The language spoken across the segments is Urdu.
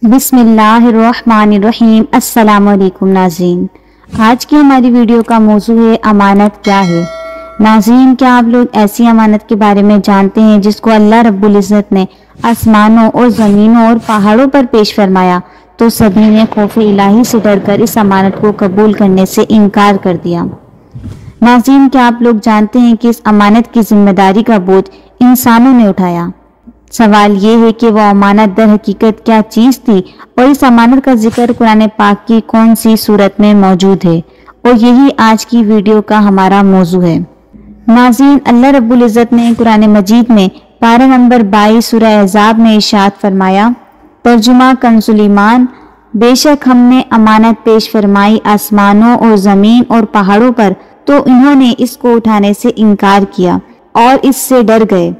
بسم اللہ الرحمن الرحیم۔ السلام علیکم ناظرین، آج کی ہماری ویڈیو کا موضوع ہے امانت کیا ہے۔ ناظرین، کیا آپ لوگ ایسی امانت کے بارے میں جانتے ہیں جس کو اللہ رب العزت نے آسمانوں اور زمینوں اور پہاڑوں پر پیش فرمایا تو سبھی نے خوف الہی سے ڈر کر اس امانت کو قبول کرنے سے انکار کر دیا۔ ناظرین، کیا آپ لوگ جانتے ہیں کہ اس امانت کی ذمہ داری کا بوجھ انسانوں نے اٹھایا؟ سوال یہ ہے کہ وہ امانت در حقیقت کیا چیز تھی اور اس امانت کا ذکر قرآن پاک کی کون سی صورت میں موجود ہے، اور یہی آج کی ویڈیو کا ہمارا موضوع ہے۔ ناظرین، اللہ رب العزت نے قرآن مجید میں پارہ نمبر 22 سورہ احزاب میں ارشاد فرمایا، ترجمہ کنز ایمان، بے شک ہم نے امانت پیش فرمائی آسمانوں اور زمین اور پہاڑوں پر تو انہوں نے اس کو اٹھانے سے انکار کیا اور اس سے ڈر گئے،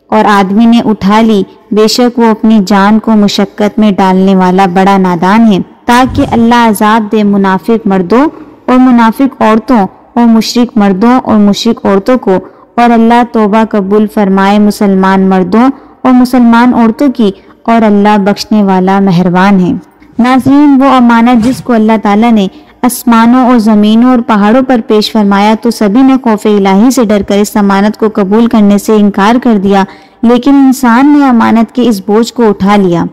اور آدمی نے اٹھا لی، بے شک وہ اپنی جان کو مشقت میں ڈالنے والا بڑا نادان ہے، تاکہ اللہ عذاب دے منافق مردوں اور منافق عورتوں اور مشرک مردوں اور مشرک عورتوں کو، اور اللہ توبہ قبول فرمائے مسلمان مردوں اور مسلمان عورتوں کی، اور اللہ بخشنے والا مہربان ہے۔ ناظرین، وہ امانت جس کو اللہ تعالیٰ نے آسمانوں اور زمینوں اور پہاڑوں پر پیش فرمایا تو سبھی نے خوف الہی سے ڈر کر اس امانت کو قبول کرنے سے انکار کر دیا، لیکن انسان نے امانت کے اس بوجھ کو اٹھا لیا۔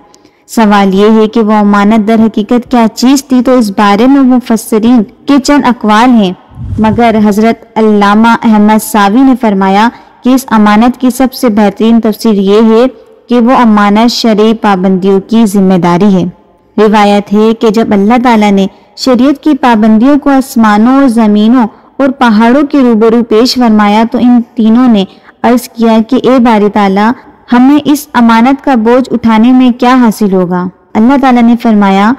سوال یہ ہے کہ وہ امانت در حقیقت کیا چیز تھی، تو اس بارے میں مفسرین کے چند اقوال ہیں، مگر حضرت علامہ احمد ساوی نے فرمایا کہ اس امانت کی سب سے بہترین تفسیر یہ ہے کہ وہ امانت شرعی پابندیوں کی ذمہ داری ہے۔ روایت ہے کہ جب اللہ تعالیٰ نے شریعت کی پابندیوں کو آسمانوں اور زمینوں اور پہاڑوں کے روبرو پیش فرمایا تو ان تینوں نے عرض کیا کہ اے باری تعالیٰ، ہمیں اس امانت کا بوجھ اٹھانے میں کیا حاصل ہوگا؟ اللہ تعالیٰ نے فرمایا،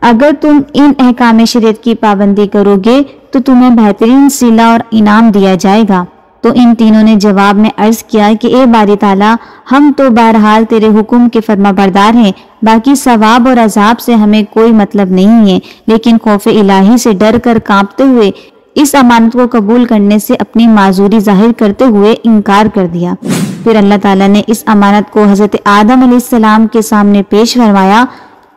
اگر تم ان احکام شریعت کی پابندی کرو گے تو تمہیں بہترین صلہ اور انعام دیا جائے گا۔ تو ان تینوں نے جواب میں عرض کیا کہ اے باری تعالیٰ، ہم تو بہرحال تیرے حکم کے فرما بردار ہیں، باقی ثواب اور عذاب سے ہمیں کوئی مطلب نہیں ہے، لیکن خوف الہی سے ڈر کر کانپتے ہوئے اس امانت کو قبول کرنے سے اپنی معذوری ظاہر کرتے ہوئے انکار کر دیا۔ پھر اللہ تعالیٰ نے اس امانت کو حضرت آدم علیہ السلام کے سامنے پیش فرمایا۔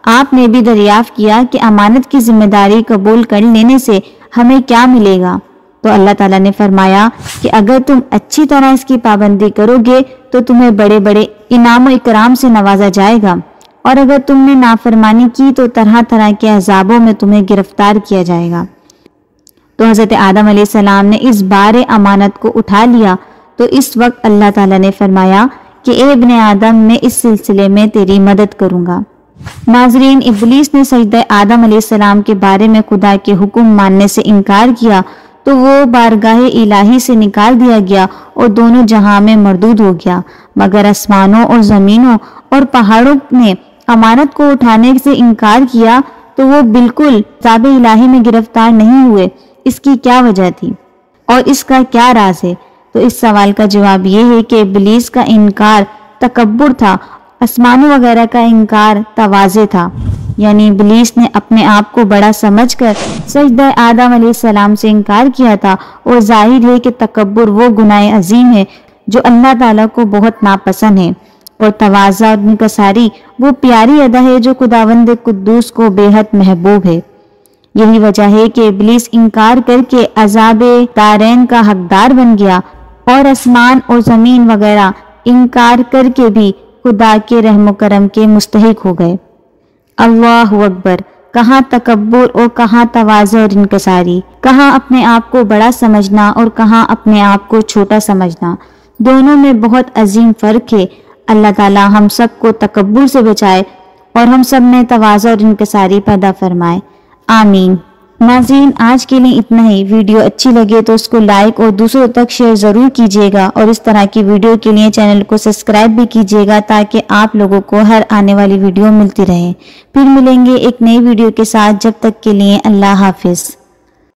آپ نے بھی دریافت کیا کہ امانت کی ذمہ داری قبول کر لینے سے ہمیں کیا ملے گا؟ تو اللہ تعالیٰ نے فرمایا کہ اگر تم اچھی طرح اس کی پابندی کرو گے تو تمہیں بڑے بڑے انعام و اکرام سے نوازا جائے گا، اور اگر تم نے نافرمانی کی تو طرح طرح کے عذابوں میں تمہیں گرفتار کیا جائے گا۔ تو حضرت آدم علیہ السلام نے اس بار امانت کو اٹھا لیا۔ تو اس وقت اللہ تعالیٰ نے فرمایا کہ اے ابن آدم، میں اس سلسلے میں تیری مدد کروں گا۔ ناظرین، ابلیس نے سجدہ آدم علیہ السلام کے بارے میں خدا کے حکم ماننے سے انکار کیا تو وہ بارگاہ الہی سے نکال دیا گیا اور دونوں جہاں میں مردود ہو گیا، مگر آسمانوں اور زمینوں اور پہاڑوں نے امانت کو اٹھانے سے انکار کیا تو وہ بالکل عذاب الہی میں گرفتار نہیں ہوئے۔ اس کی کیا وجہ تھی اور اس کا کیا راز ہے؟ تو اس سوال کا جواب یہ ہے کہ ابلیس کا انکار تکبر تھا، آسمانوں وغیرہ کا انکار تواضع تھا، یعنی ابلیس نے اپنے آپ کو بڑا سمجھ کر سجدہ آدم علیہ السلام سے انکار کیا تھا، اور ظاہر ہے کہ تکبر وہ گناہ عظیم ہے جو اللہ تعالیٰ کو بہت ناپسند ہے، اور تواضع اور انکساری وہ پیاری ادا ہے جو خداوند قدوس کو بے حد محبوب ہے۔ یہی وجہ ہے کہ ابلیس انکار کر کے عذاب دارین کا حقدار بن گیا، اور آسمان اور زمین وغیرہ انکار کر کے بھی خدا کے رحم و کرم کے مستحق ہو گئے۔ اللہ اکبر! کہاں تکبر اور کہاں تواضع اور انکساری، کہاں اپنے آپ کو بڑا سمجھنا اور کہاں اپنے آپ کو چھوٹا سمجھنا، دونوں میں بہت عظیم فرق ہے۔ اللہ تعالیٰ ہم سب کو تکبر سے بچائے اور ہم سب میں تواضع اور انکساری پیدا فرمائے، آمین۔ ناظرین، آج کے لیے اتنا ہی۔ ویڈیو اچھی لگے تو اس کو لائک اور دوسروں تک شیئر ضرور کیجیے گا، اور اس طرح کی ویڈیو کے لیے چینل کو سبسکرائب بھی کیجیے گا تاکہ آپ لوگوں کو ہر آنے والی ویڈیو ملتی رہے۔ پھر ملیں گے ایک نئی ویڈیو کے ساتھ، جب تک کے لیے اللہ حافظ۔